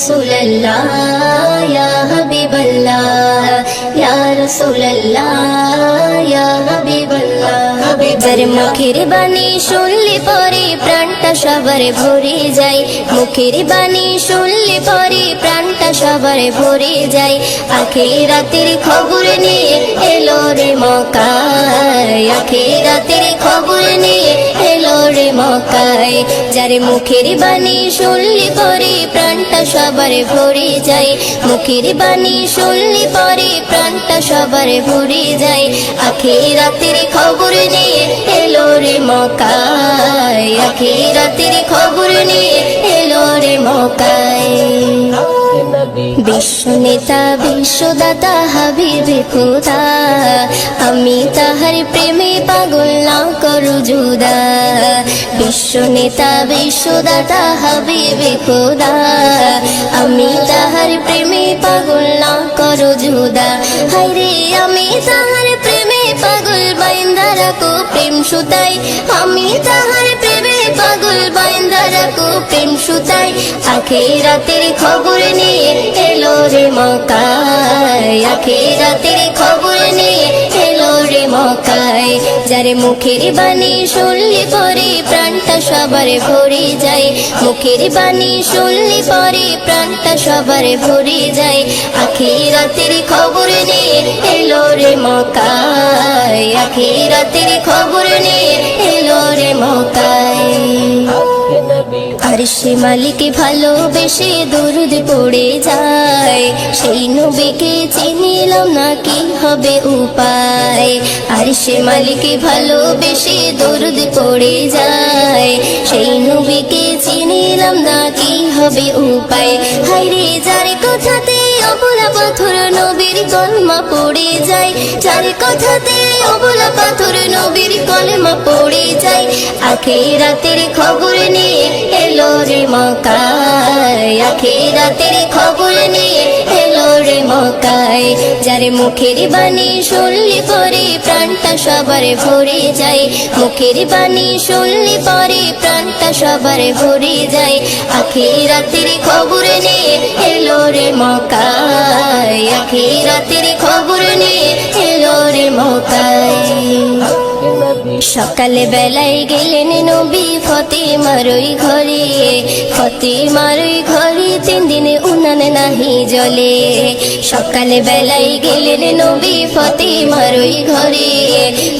রাসূলুল্লাহ ইয়া হাবিবাল্লাহ ইয়া রাসূলুল্লাহ ইয়া হাবিবাল্লাহ। যার মুখের বাণী শুনলে পরে প্রাণটা সবার ভরে যায়, মুখের বাণী শুনলে পরে প্রাণটা সবার ভরে যায়। আখিরাতের খবর নিয়ে এলো রে মক্কায়, আখিরাতের খবর নিয়ে এলো রে মক্কায়। যার মুখের বাণী শুনলে পরে প্রাণটা সবার ভরে যায়, মুখের বাণী শুনলে পরে প্রাণটা সবার ভরে যায়। আখিরাতের খবর নিয়ে এলো রে মক্কায়, আখিরাতের খবর নিয়ে এলো রে মক্কায়। বিশ্ব নেতা বিশ্বদাতা হাবিবে খোদা, আমি তাহার প্রেমে পাগল না করু জুদা। বিশ্ব নেতা বিশ্বদাতা হাবিবে খোদা, আমি তাহার প্রেমে পাগল না করু জুদা। হায়রে আমি তাহার প্রেমে পাগল বাইন্দা রাখো প্রেম সুতাই, আমি তাহার প্রেমে পাগল বাইন্দা রাখো প্রেম সুতাই। আখিরাতের খবর নিয়ে এলো রে মক্কায়, আখিরাতের খবর নিয়ে এলো রে মক্কায়। যার মুখের বাণী শুনলে পরে প্রাণটা সবার ভরে যায়, মুখের বাণী শুনলে পরে প্রাণটা সবার ভরে যায়। আখিরাতের খবর নিয়ে এলো রে মক্কায়, আখিরাতের খবর নিয়ে এলো রে মক্কায়। আরশে মালিক ভালোবেসে দরুদ পড়ে যায়, সেই নবীকে চিনিলাম না কি হবে উপায়। আরশে মালিক ভালোবেসে দরুদ পড়ে যায়, সেই নবীকে চিনিলাম না কি হবে উপায়। হায়রে যার কথাতে অবলা পাথর নবীর কলমা পড়ে যায়, যার কথাতে অবলা পাথর নবীর কলমা পড়ে যায়। আখিরাতের খবর নিয়ে এলো রে মক্কায়, আখিরাতের খবর নিয়ে এলো রে মক্কায়। যার মুখের বাণী শুনলে পরে প্রাণটা সবার ভরে যায়, মুখের বাণী শুনলে পরে প্রাণটা সবার ভরে যায়। আখিরাতের খবর নিয়ে এলো রে মক্কায়, আখিরাতের খবর নিয়ে এলো রে মক্কায়। সকালে বেলায় গেলেন নবী ফাতেমার ওই ঘরে, ফাতেমার ওই ঘরে 3 দিনে উনান নাহি জ্বলে। সকালে বেলায় গেলেন নবী ফাতেমার ওই ঘরে,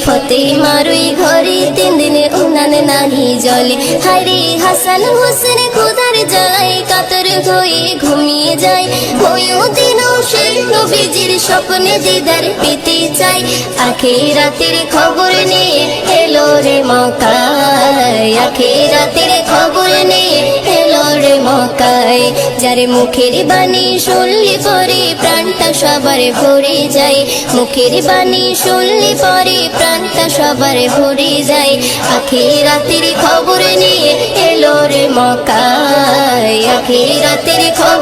ফাতেমার ওই ঘরে 3 দিনে উনান নাহি জ্বলে। হায়রে হাসান হোসেন খোদার জ্বালায় কাতর হয়ে ঘুমিয়ে যায়, ওইও দিনও সেই নবীজির স্বপ্নে দিদার পেতে চায়। আখিরাতের খবর নিয়ে এলো রে মক্কায়, আখিরাতের খবর নিয়ে এলো রে মক্কায়। যার মুখের বাণী শুনলে পরে প্রাণটা সবার ভরে যায়, মুখের বাণী শুনলে পরে প্রাণটা সবার ভরে যায়। আখিরাতের খবর নিয়ে এলো রে মক্কায়, আখিরাতের খবর